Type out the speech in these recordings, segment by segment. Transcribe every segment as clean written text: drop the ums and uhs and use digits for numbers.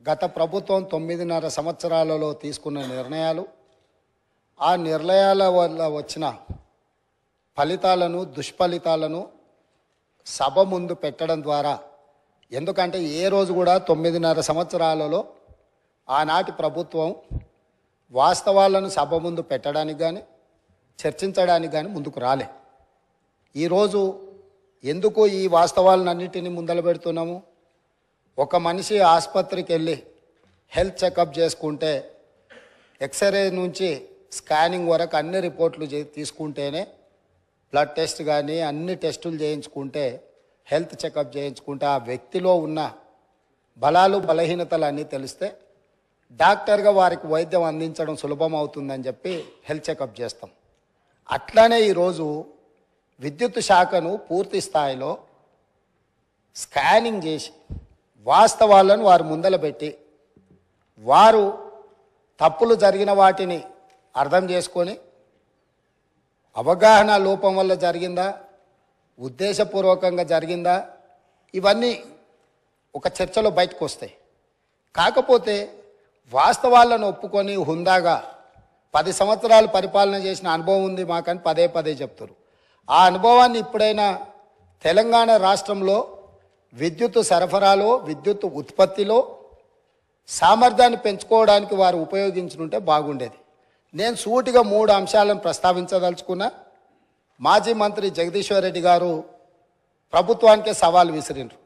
గత ప్రభుత్వం 9.5 సంవత్సరాలలో తీసుకున్న నిర్ణయాలు, ఆ నిర్ణయాల వల్ల వచ్చిన ఫలితాలను, దుష్ఫలితాలను సభ ముందు పెట్టడం ద్వారా, ఎందుకంటే ఏ రోజు కూడా 9.5 సంవత్సరాలలో ఆనాటి ప్రభుత్వం వాస్తవాలను సభ ముందు పెట్టడానికి కానీ చర్చించడానికి కానీ ముందుకు రాలే. ఈరోజు ఎందుకు ఈ వాస్తవాలన్నింటినీ ముందల పెడుతున్నాము? ఒక మనిషి ఆసుపత్రికి వెళ్ళి హెల్త్ చెకప్ చేసుకుంటే, ఎక్స్రే నుంచి స్కానింగ్ వరకు అన్ని రిపోర్ట్లు తీసుకుంటేనే, బ్లడ్ టెస్ట్ కానీ అన్ని టెస్టులు చేయించుకుంటే, హెల్త్ చెకప్ చేయించుకుంటే ఆ వ్యక్తిలో ఉన్న బలాలు బలహీనతలు అన్నీ తెలిస్తే డాక్టర్గా వారికి వైద్యం అందించడం సులభం అవుతుందని చెప్పి హెల్త్ చెకప్ చేస్తాం. అట్లానే ఈరోజు విద్యుత్ శాఖను పూర్తి స్థాయిలో స్కానింగ్ చేసి వాస్తవాలను వారు ముందల పెట్టి, వారు తప్పులు జరిగిన వాటిని అర్థం చేసుకొని, అవగాహన లోపం వల్ల జరిగిందా, ఉద్దేశపూర్వకంగా జరిగిందా, ఇవన్నీ ఒక చర్చలో బయటకు వస్తాయి. కాకపోతే వాస్తవాలను ఒప్పుకొని హుందాగా 10 సంవత్సరాలు పరిపాలన చేసిన అనుభవం ఉంది మాకని పదే పదే చెప్తారు. ఆ అనుభవాన్ని ఇప్పుడైనా తెలంగాణ రాష్ట్రంలో విద్యుత్ సరఫరాలో, విద్యుత్ ఉత్పత్తిలో సామర్థ్యాన్ని పెంచుకోవడానికి వారు ఉపయోగించుకుంటే బాగుండేది. నేను సూటిగా 3 అంశాలను ప్రస్తావించదలుచుకున్నా. మాజీ మంత్రి జగదీశ్వర్ రెడ్డి గారు ప్రభుత్వానికే సవాల్ విసిరిండ్రు,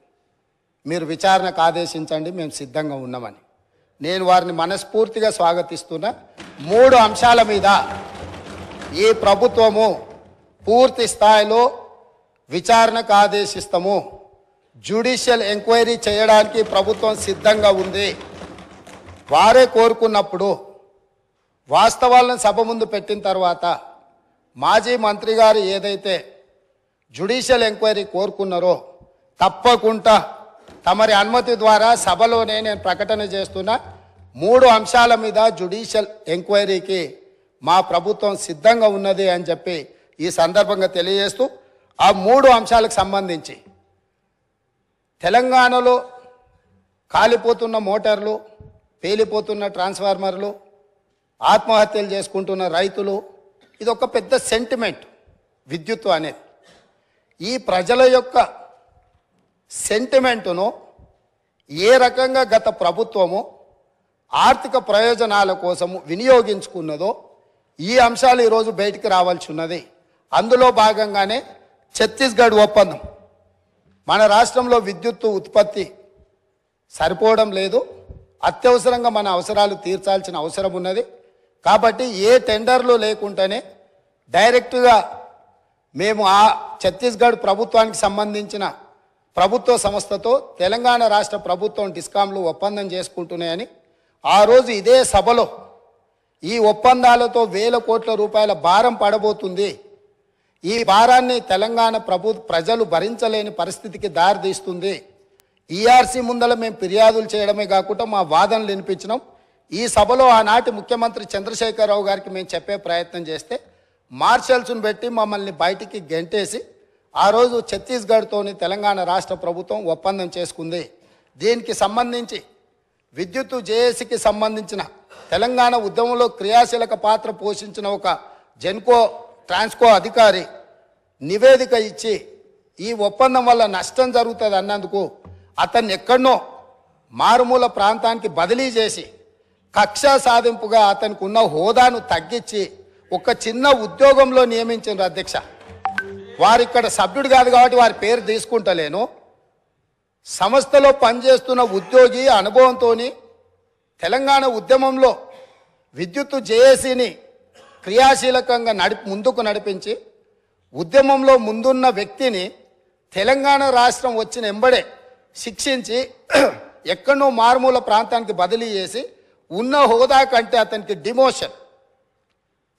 మీరు విచారణకు ఆదేశించండి, మేము సిద్ధంగా ఉన్నామని. నేను వారిని మనస్ఫూర్తిగా స్వాగతిస్తున్నా. 3 అంశాల మీద ఈ ప్రభుత్వము పూర్తి స్థాయిలో విచారణకు ఆదేశిస్తాము, జ్యుడిషియల్ ఎంక్వైరీ చేయడానికి ప్రభుత్వం సిద్ధంగా ఉంది. వారే కోరుకున్నప్పుడు వాస్తవాలను సభ ముందు పెట్టిన తర్వాత మాజీ మంత్రి గారు ఏదైతే జ్యుడిషియల్ ఎంక్వైరీ కోరుకున్నారో తప్పకుండా తమరి అనుమతి ద్వారా సభలోనే నేను ప్రకటన చేస్తున్నా. 3 అంశాల మీద జ్యుడిషియల్ ఎంక్వైరీకి మా ప్రభుత్వం సిద్ధంగా ఉన్నది అని చెప్పి ఈ సందర్భంగా తెలియజేస్తూ, ఆ 3 అంశాలకు సంబంధించి తెలంగాణలో కాలిపోతున్న మోటార్లు, పేలిపోతున్న ట్రాన్స్ఫార్మర్లు, ఆత్మహత్యలు చేసుకుంటున్న రైతులు, ఇది ఒక పెద్ద సెంటిమెంట్ విద్యుత్తు అనేది. ఈ ప్రజల యొక్క సెంటిమెంటును ఏ రకంగా గత ప్రభుత్వము ఆర్థిక ప్రయోజనాల కోసము వినియోగించుకున్నదో ఈ అంశాలు ఈరోజు బయటికి రావాల్సి ఉన్నది. అందులో భాగంగానే ఛత్తీస్గఢ్ ఒప్పందం. మన రాష్ట్రంలో విద్యుత్తు ఉత్పత్తి సరిపోవడం లేదు, అత్యవసరంగా మన అవసరాలు తీర్చాల్సిన అవసరం ఉన్నది. కాబట్టి ఏ టెండర్లు లేకుండానే డైరెక్ట్గా మేము ఆ ఛత్తీస్గఢ్ ప్రభుత్వానికి సంబంధించిన ప్రభుత్వ సంస్థతో తెలంగాణ రాష్ట్ర ప్రభుత్వం డిస్కాంలు ఒప్పందం చేసుకుంటున్నాయని ఆ రోజు ఇదే సభలో, ఈ ఒప్పందాలతో వేల కోట్ల రూపాయల భారం పడబోతుంది, ఈ భారాన్ని తెలంగాణ ప్రజలు భరించలేని పరిస్థితికి దారితీస్తుంది, ఈఆర్సీ ముందల మేము ఫిర్యాదులు చేయడమే కాకుండా మా వాదనలు వినిపించినాం. ఈ సభలో ఆనాటి ముఖ్యమంత్రి చంద్రశేఖరరావు గారికి మేము చెప్పే ప్రయత్నం చేస్తే మార్షల్స్ను పెట్టి మమ్మల్ని బయటికి గెంటేసి ఆ రోజు ఛత్తీస్గఢ్తోని తెలంగాణ రాష్ట్ర ప్రభుత్వం ఒప్పందం చేసుకుంది. దీనికి సంబంధించి విద్యుత్తు జేఏసీకి సంబంధించిన తెలంగాణ ఉద్యమంలో క్రియాశీలక పాత్ర పోషించిన ఒక జెన్కో ట్రాన్స్కో అధికారి నివేదిక ఇచ్చి ఈ ఒప్పందం వల్ల నష్టం జరుగుతుంది అన్నందుకు అతన్ని ఎక్కడనో మారుమూల ప్రాంతానికి బదిలీ చేసి కక్షా సాధింపుగా అతనికి ఉన్న హోదాను తగ్గించి ఒక చిన్న ఉద్యోగంలో నియమించారు అధ్యక్ష. వారు ఇక్కడ సభ్యుడు కాదు కాబట్టి వారి పేరు తీసుకుంటలేను. సంస్థలో పనిచేస్తున్న ఉద్యోగి అనుభవంతో తెలంగాణ ఉద్యమంలో విద్యుత్తు జేఏసీని క్రియాశీలకంగా ముందుకు నడిపించి ఉద్యమంలో ముందున్న వ్యక్తిని తెలంగాణ రాష్ట్రం వచ్చిన ఎంబడే శిక్షించి ఎక్కడో మారుమూల ప్రాంతానికి బదిలీ చేసి ఉన్న హోదా కంటే అతనికి డిమోషన్.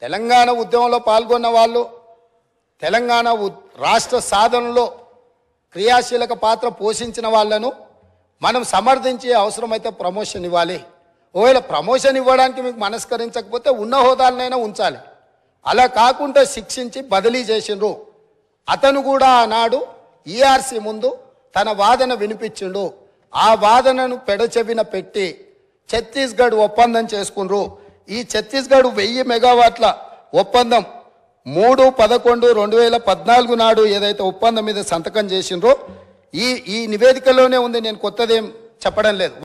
తెలంగాణ ఉద్యమంలో పాల్గొన్న వాళ్ళు తెలంగాణ రాష్ట్ర సాధనలో క్రియాశీలక పాత్ర పోషించిన వాళ్ళను మనం సమర్థించి అవసరమైతే ప్రమోషన్ ఇవ్వాలి. ఒకవేళ ప్రమోషన్ ఇవ్వడానికి మీకు మనస్కరించకపోతే ఉన్న హోదాలనైనా ఉంచాలి. అలా కాకుండా శిక్షించి బదిలీ చేసిండ్రు. అతను కూడా ఆనాడు ఈఆర్సీ ముందు తన వాదన వినిపించిండు. ఆ వాదనను పెడచెవిన పెట్టి ఛత్తీస్గఢ్ ఒప్పందం చేసుకున్నారు. ఈ ఛత్తీస్గఢ్ 1000 మెగావాట్ల ఒప్పందం 3/11/2014 నాడు ఏదైతే ఒప్పందం మీద సంతకం చేసిండ్రో ఈ నివేదికలోనే ఉంది, నేను కొత్తదేం చెప్పడం లేదు.